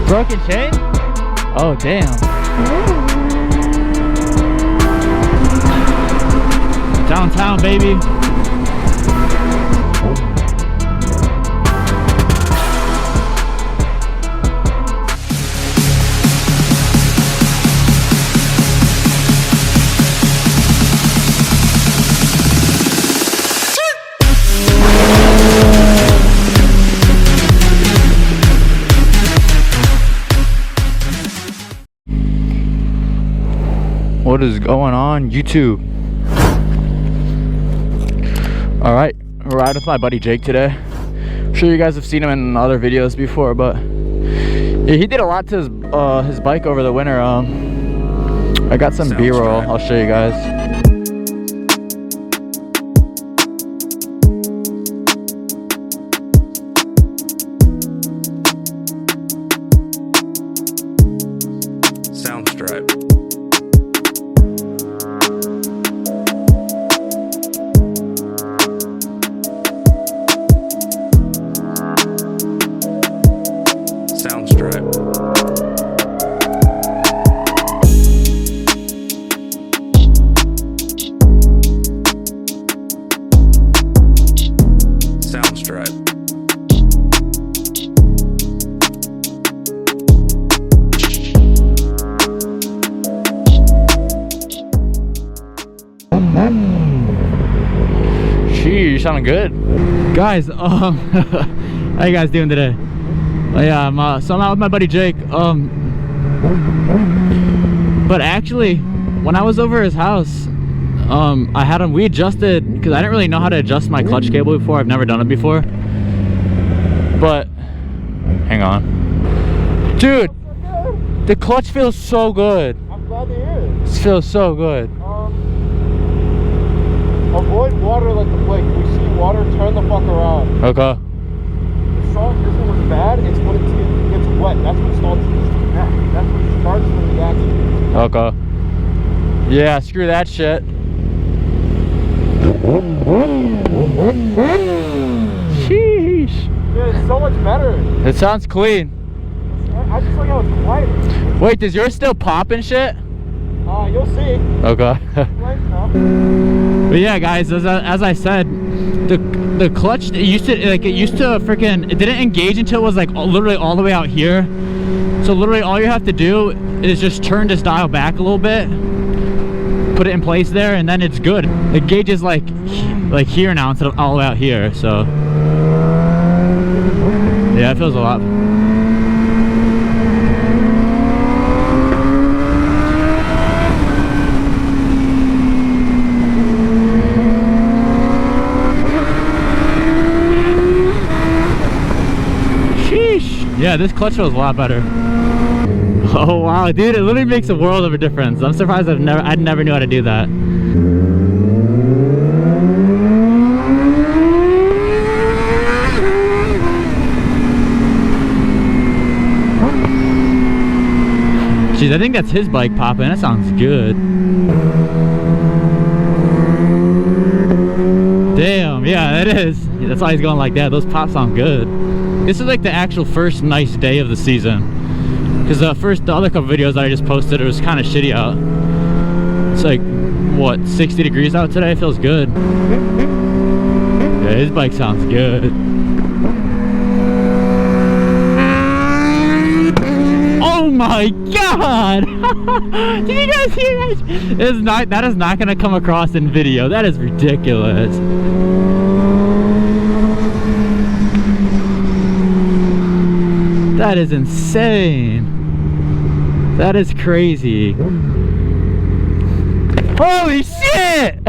Broken chain? Oh, damn. Downtown, baby. What is going on, YouTube? All right, we're riding with my buddy Jake today. I'm sure you guys have seen him in other videos before, but yeah, he did a lot to his bike over the winter. I got some B-roll. I'll show you guys. Sheesh, sounding good. Guys, how you guys doing today? Yeah, so I'm out with my buddy Jake. But actually, when I was over his house, we adjusted, because I didn't really know how to adjust my clutch cable before. I've never done it before. But, hang on. Dude, the clutch feels so good. I'm glad to hear it. It feels so good. Avoid water like the plague. If you see water, turn the fuck around. Okay. The salt isn't what's bad, it's when it gets wet. That's what starts that's what starts the reaction. Okay. Yeah, screw that shit. Sheesh. Dude, it's so much better. It sounds clean. I just like how it's quiet. Wait, does yours still pop and shit? You'll see. Okay. But yeah, guys, as I said, the clutch, it used to freaking, it didn't engage until it was like literally all the way out here. So literally all you have to do is just turn this dial back a little bit, put it in place there, and then it's good. The gauge is like here now instead of all the way out here. So yeah, it feels a lot. Yeah, this clutch feels a lot better. Oh wow, dude, it literally makes a world of a difference. I'm surprised I never knew how to do that. Jeez, I think that's his bike popping. That sounds good. Damn, yeah, it is. Yeah, that's why he's going like that. Those pops sound good. This is like the actual first nice day of the season, because the other couple videos I just posted, it was kind of shitty out. It's like, what, 60 degrees out today? It feels good. Yeah, his bike sounds good. Oh my god! Did you guys hear that? That is not gonna come across in video. That is ridiculous. That is insane. That is crazy. Holy shit!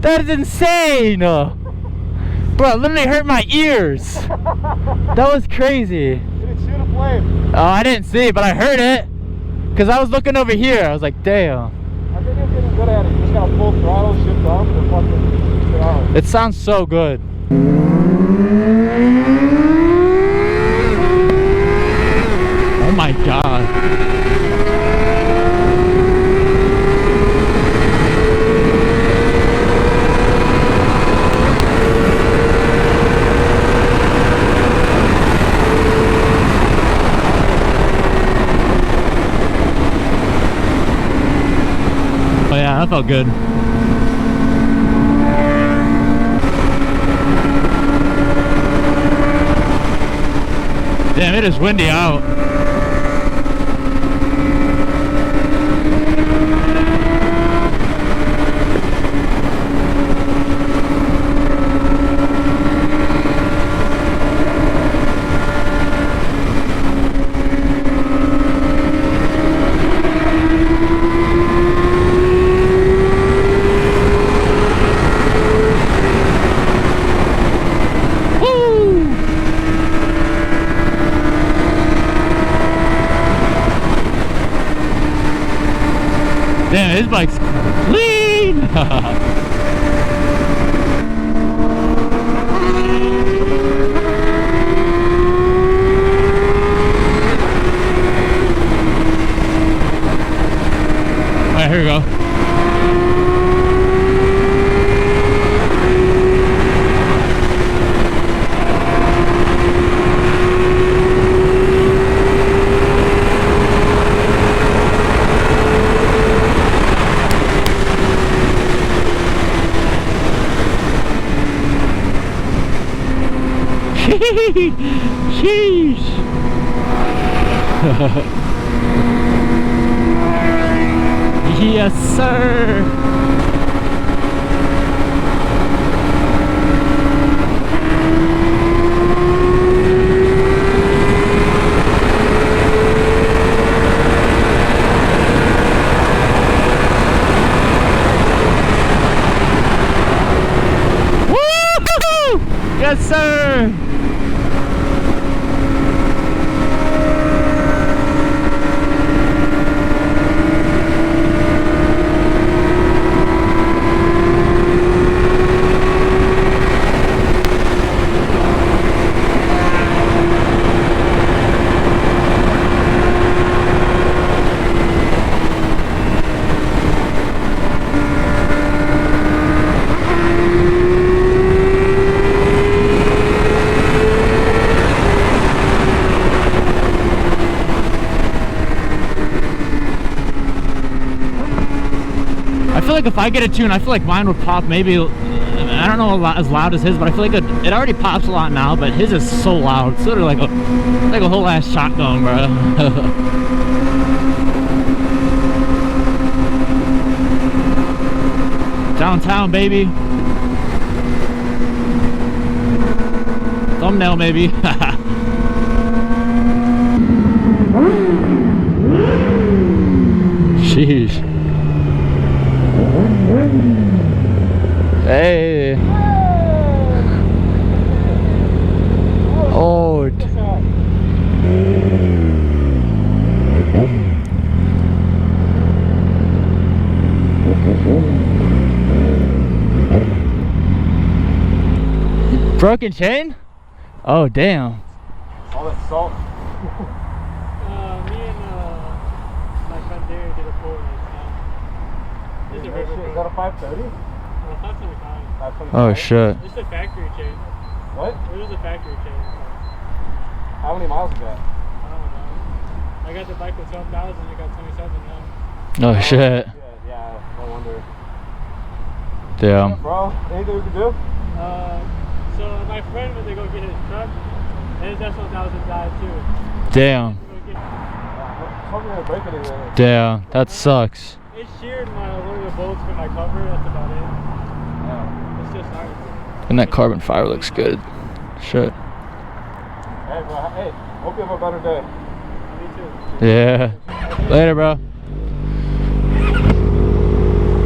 That is insane! Bro, it literally hurt my ears. That was crazy. Did it shoot a flame? Oh, I didn't see it, but I heard it. Because I was looking over here. I was like, damn. I think you're getting good at it. You just gotta full throttle, shift off, and fucking shift it out. It sounds so good. Oh my god. felt good. Damn, it is windy out. Damn, his bike's clean! Alright, here we go. Sheesh. Yes, sir. Woo-hoo-hoo! Yes, sir. I feel like if I get a tune, I feel like mine would pop maybe, I don't know as loud as his, but I feel like it already pops a lot now, but his is so loud. It's literally like a whole ass shotgun, bro. Downtown, baby. Thumbnail, maybe. Sheesh. Hey. Oh. Broken chain? Oh, damn. All that salt. Me and my friend there did a pull right now. This is a river Is that a 530? 575. Oh, shit. This is a factory chain. What? It was a factory chain. So How many miles is that? I don't know. I got the bike with 12,000. I got 27 now. Oh, shit. Yeah, no wonder. Damn. Yeah, bro, anything we can do? So my friend went to go get his truck, and his S1000 died too. Damn. Hopefully they break anything. Damn. That sucks. It sheared one of the bolts for my cover. That's about it. Yeah. It's just hard. And that carbon fiber looks good. Shit. Hey, bro. Hey, hope you have a better day. Me too. Yeah. Later, bro.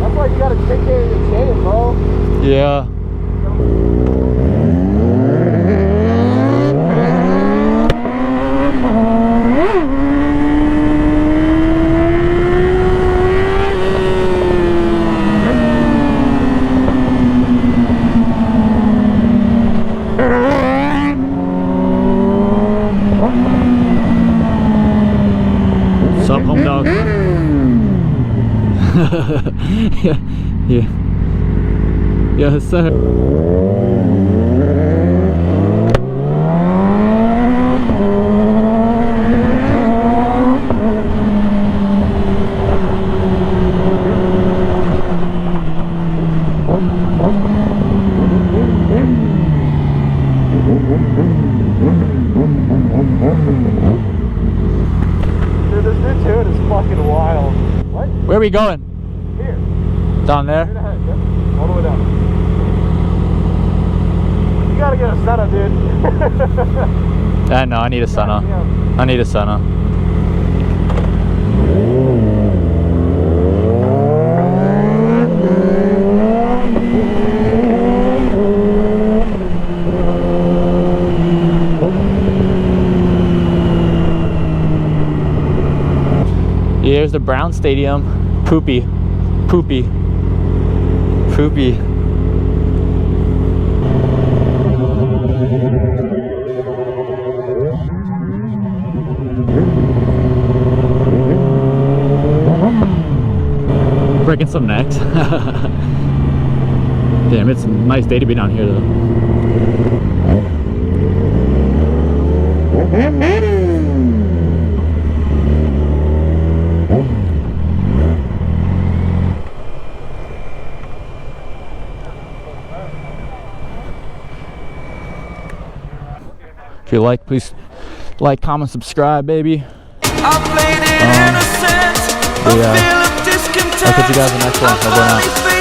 That's why you gotta take care of your chain, bro. Yeah. What's up, home dog? Yeah, yeah. Yes, sir. Dude, this new tune is fucking wild. What? Where are we going? Here. Down there? Straight ahead, yep. All the way down. You gotta get a Senna, dude. I know, I need a Senna. I need a Senna. Here's the Brown Stadium. Poopy. Poopy. Poopy. Breaking some necks. Damn, it's a nice day to be down here though. If you like, please like, comment, subscribe, baby. I'll catch you guys in the next one. Over and out.